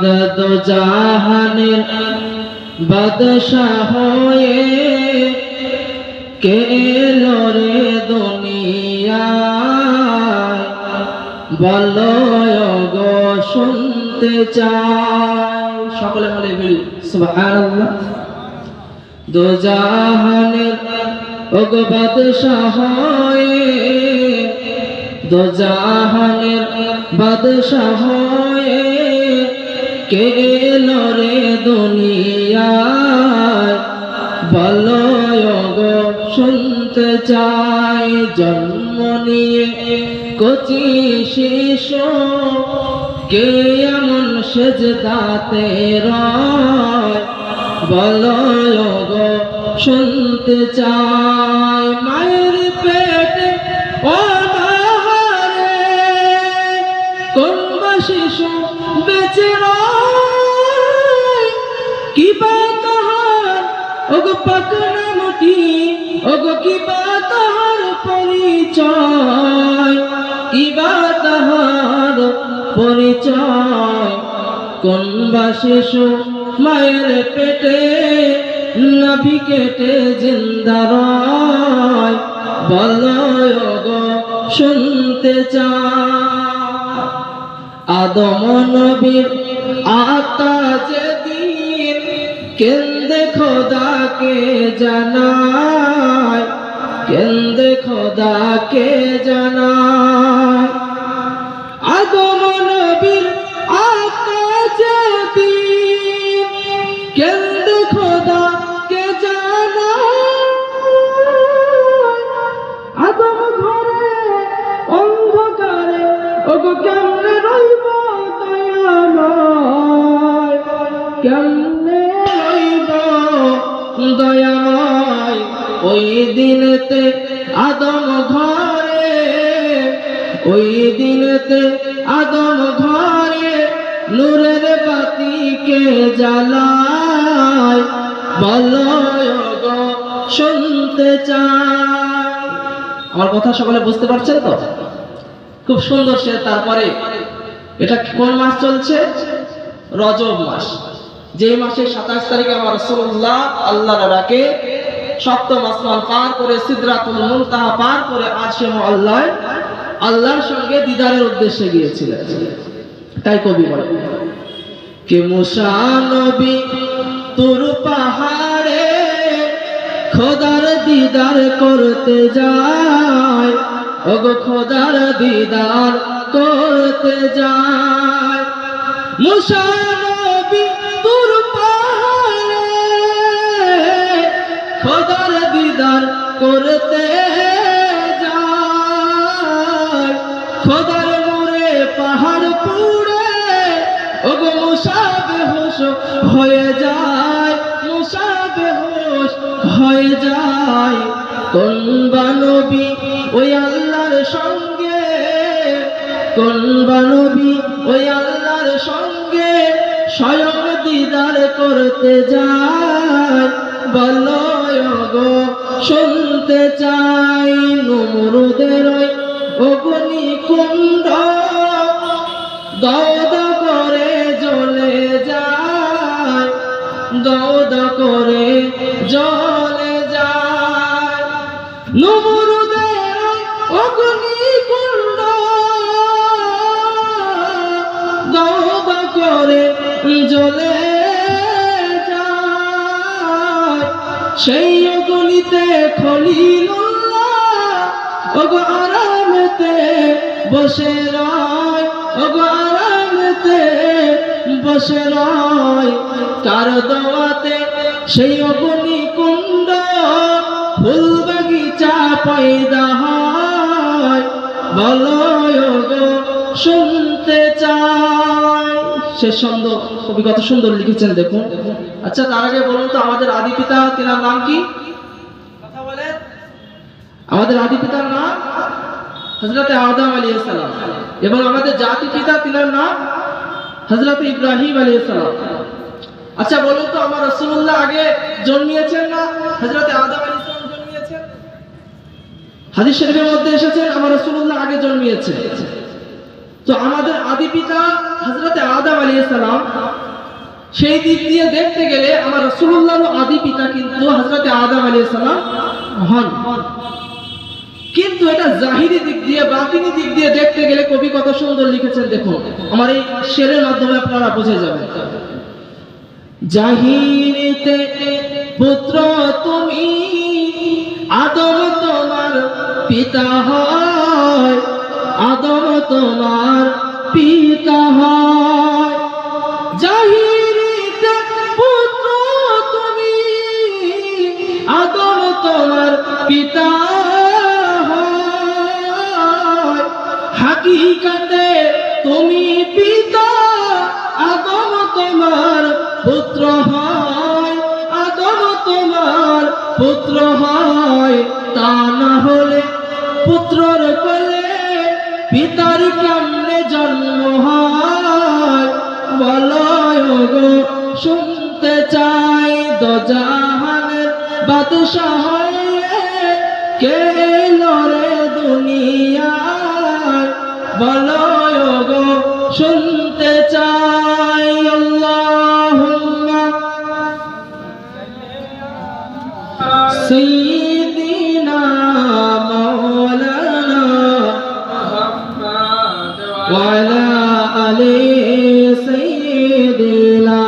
দো জাহানের বাদশাহ হয়ে কে এলো রে দুনিয়ায়, বলো গো শুনতে চাই। সকলে বলে সুবহানাল্লাহ। দো জাহানের ওগো বাদশাহ হয়ে, দো জাহানের বাদশাহ হয়ে কে এলো রে দুনিয়ায়, বলো গো শুনতে চাই। জন্ম নিয়ে কচি শিশু কে এমন সেজদাতে রয়, বলো গো শুনতে চাই। মায়ের পেটে অনাহারে কোন বা শিশু বেঁচে রয়, কি বা তাহার ওগো পাক নামটি, ওগো কি বা তাহার পরিচয়, কি বা তাহার পরিচয়। কোন বা শিশু মায়ের পেটে নাভি কেটে জিন্দা রয়, বলো গো শুনতে চাই। আদম নবীর আত্মা যেদিন কেন্দে খোদাকে জানায়, কেন্দে খোদাকে জানায়। আদম নবীর আত্মা যেদিন কেন্দে খোদাকে জানায়, আদম ঘরে অন্ধকারে ওগো কেমনে রইব দয়াময়, কেমনে রইব দয়াময়। ওই দিনেতে আদম ঘরে, ওই দিনেতে আদম ঘরে নূরের বাতিকে জ্বালায়, বলো গো শুনতে চাই। আমার কথা সকলে বুঝতে পারছেন তো? খুব সুন্দর সে। তারপরে এটা কোন মাস চলছে? রজব মাস। যে মাসে 27 তারিখে আমার রাসূলুল্লাহ আল্লাহর ডাকে সপ্তম আসমান পার করে সিদরাতুল মুনতাহা পার করে আরশে মুআল্লায় আল্লাহর সঙ্গে দিদারের উদ্দেশ্যে গিয়েছিলেন। তাই কবি বলে কে মুসা নবী তুর পাহাড়ে খোদার দিদার করতে যায়, ওগো খোদার দিদার করতে যায়। মুসা নবী তুর পাহাড়ে খোদার দিদার করতে যায়, খোদার মোরে পাহাড় পুড়ে ওগো মুসা বেহুশ হয়ে যায়, মুসা বেহুশ হয়ে যায়। কোন বা নবী ওই আল্লাহর সঙ্গে, কোন বা নবী ওই আল্লাহর সঙ্গে স্বয়ং দিদার করতে যায়, বলো গো শুনতে চাই। নমরুদের ওই অগ্নি কুণ্ড দৌদ করে জ্বলে যায়, দৌদ করে জ্বলে যায়। নমরুদের অগ্নি কুণ্ড দৌদ করে জ্বলে যায়। সেই অগ্নিতে খলিলুল্লাহ ওগো আরামেতে বসে রয়, ওগো আরামেতে বসে রয়। কার দোয়াতে সেই অগ্নি কুণ্ড ফুল বাগিচা পয়দা হয়, বলো গো শুনতে চাই। শেষ ছন্দ কবি কত সুন্দর লিখেছেন দেখুন। আচ্ছা, তার আগে বলুন তো আমাদের আদি পিতা তিনার নাম কি? কথা বলেন। আমাদের আদি পিতার নাম হযরত আদম আলাইহিস সালাম, এবং আমাদের জাতি পিতা তিনার নাম হযরত ইব্রাহিম আলাইহিস সালাম। আচ্ছা বলুন তো আমার রাসূলুল্লাহ আগে জন্মিয়েছেন না হযরত আদম আলাইহিস সালাম জন্মিয়েছেন? হাদিস শরীফের মধ্যে এসেছে আমার রাসূলুল্লাহ আগে জন্মিয়েছে। তো আমাদের আদি পিতা হযরত আদম আলাইহিস সালাম, সেই দিক দিয়ে দেখতে গেলে আমার রাসূলুল্লাহর আদি পিতা কিন্তু হযরত আদম আলাইহিস সালাম হন। কিন্তু এটা জাহিরি দিক দিয়ে, বাতিনি দিক দিয়ে দেখতে গেলে কবি কত সুন্দর লিখেছেন দেখুন, আমার এই শেরের মাধ্যমে আপনারা বুঝে যাবেন। জাহিরিতে পুত্র তুমি, আদম তোমার পিতা হয়, আদম তোমার পিতা হয়। জাহিরিতে পুত্র তুমি, আদম তোমার পিতা হয়, হাকিকতে তুমি পিতা, আদম তোমার পুত্র হয়, আদম তোমার পুত্র হয়। তা না হলে পুত্রর কোলে পিতার কেমনে জন্ম হয়? বলো গো শুনতে চাই, দোজাহানের বাদশাহ কে লড়ে দুনিয়ায়? বলো গো শুনতে চাই। আল্লাহুম্মা সাইয়্যিদিনা মাওলানা ওয়া আলা আলি সাইয়্যিদিনা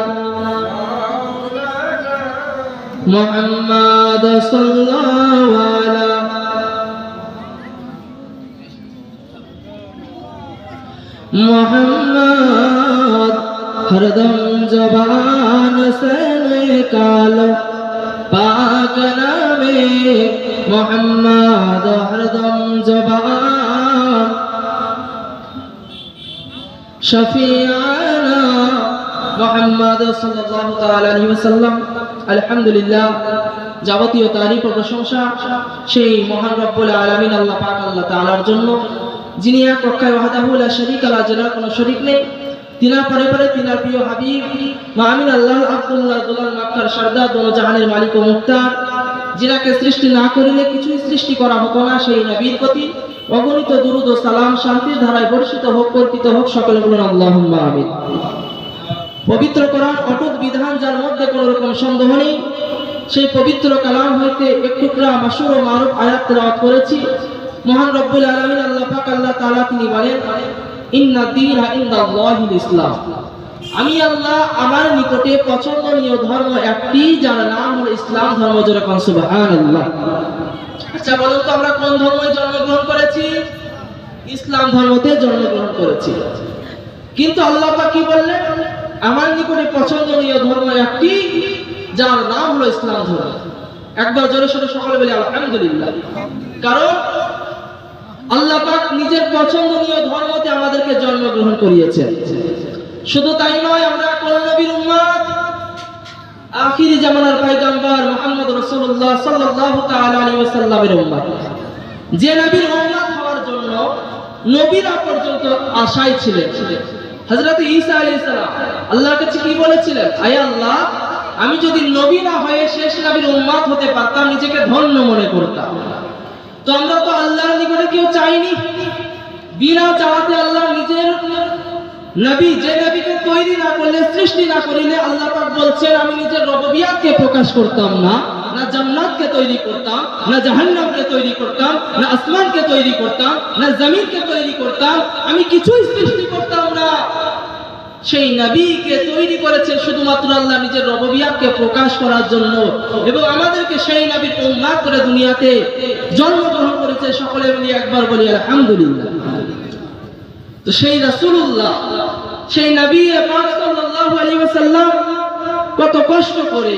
মুহাম্মাদ সাল্লাল্লাহু আলা मोहम्मद हरदम जबान से निकालो पाक नामे मोहम्मद हरदम जबान शफीआना मोहम्मद सल्लल्लाहु ताआला अलैहि वसल्लम। আলহামদুলিল্লাহ, যাবতীয় তারিফ ও প্রশংসা সেই মহান রব্বুল আলামিন আল্লাহ পাক আল্লাহ তাআলার জন্য, যিনি এক রক্ষায় ওয়াহদাহু লা শারীকা লা, যার কোনো শরীক নেই। তিনার পরে পরে তিনার প্রিয় হাবিব মুআমিন আল্লাহ আব্দুল্লাহ দুলাল মাক্কার সরদার, দোনো জাহানের মালিক ও মুক্তার, যিনাকে সৃষ্টি না করিলে কিছুই সৃষ্টি করা হতো না, সেই নবীর প্রতি অগণিত দুরূদ ও সালাম শান্তির ধারায় বর্ষিত হোক, কর্পিত হোক। সকলে বলুন আল্লাহুম্মা আমিন। পবিত্র কোরআন অটুট বিধান, যার মধ্যে কোনো রকম সন্দেহ নেই, সেই পবিত্র কালাম হইতে এক টুকরা মাশহুর ও মারুফ আয়াত তেলাওয়াত করেছি। মহান রব্বুল আলামিন আল্লাহ পাক আল্লাহ তাআলা তিনি বলেন, ইন্না দীনা ইনদাল্লাহিল ইসলাম, আমি আল্লাহ আমার নিকটে পছন্দনীয় ধর্ম একটি, যার নাম হলো ইসলাম ধর্ম। জোরে কোন সুবহানাল্লাহ। আচ্ছা বলুন তো, আমরা কোন ধর্মে জন্মগ্রহণ করেছি? ইসলাম ধর্মতে জন্মগ্রহণ করেছি। কিন্তু আল্লাহ পাক কি বললেন? আমার নিকটে পছন্দনীয় ধর্ম একটি, যার নাম হলো ইসলাম ধর্ম। একবার জোরে সোরে সকলে বলি আলহামদুলিল্লাহ। কারণ আল্লাহ পাক নিজের পছন্দনীয় ধর্মতে আমাদেরকে জন্মগ্রহণ করিয়েছেন। শুধু তাই নয়, আমরা কোন নবীর উম্মত? আখিরি জামানার পয়গম্বর মুহাম্মদ রাসূলুল্লাহ সাল্লাল্লাহু তাআলা আলাইহি ওয়াসাল্লামের উম্মত। যে নবীর উম্মত হওয়ার জন্য নবীরা পর্যন্ত আশায় ছিলেন। হযরত ঈসা আলাইহিস সালাম আল্লাহর কাছে কি বলেছিলেন? আয় আল্লাহ, আমি যদি নবী না হয়ে শেষ নবীর উম্মত হতে পারতাম, নিজেকে ধন্য মনে করতাম। তো আমরা তো আল্লাহর নিকটে কেউ চাইনি, বিনা চাওয়াতে আল্লাহ নিজের নবী, যে নবীকে তৈরি না করলে, সৃষ্টি না করিলে, আল্লাহ পাক বলছেন আমি নিজের রুবুবিয়তকে প্রকাশ করতাম না, না জান্নাতকে তৈরি করতাম, না জাহান্নামকে তৈরি করতাম, না আসমানকে তৈরি করতাম, না জমিনকে তৈরি করতাম, আমি কিছুই সৃষ্টি করতাম না। সেই নবীকে তৈরি করেছেন শুধুমাত্র আল্লাহ নিজের রুবুবিয়তকে প্রকাশ করার জন্য, এবং আমাদেরকে সেই নবীর উম্মত করে দুনিয়াতে জন্মগ্রহণ করেছে। সকলে মিলে একবার বলি আলহামদুলিল্লাহ। তো সেই রাসূলুল্লাহ, সেই নবী পাক সাল্লাল্লাহু আলাইহি ওয়াসাল্লাম কত কষ্ট করে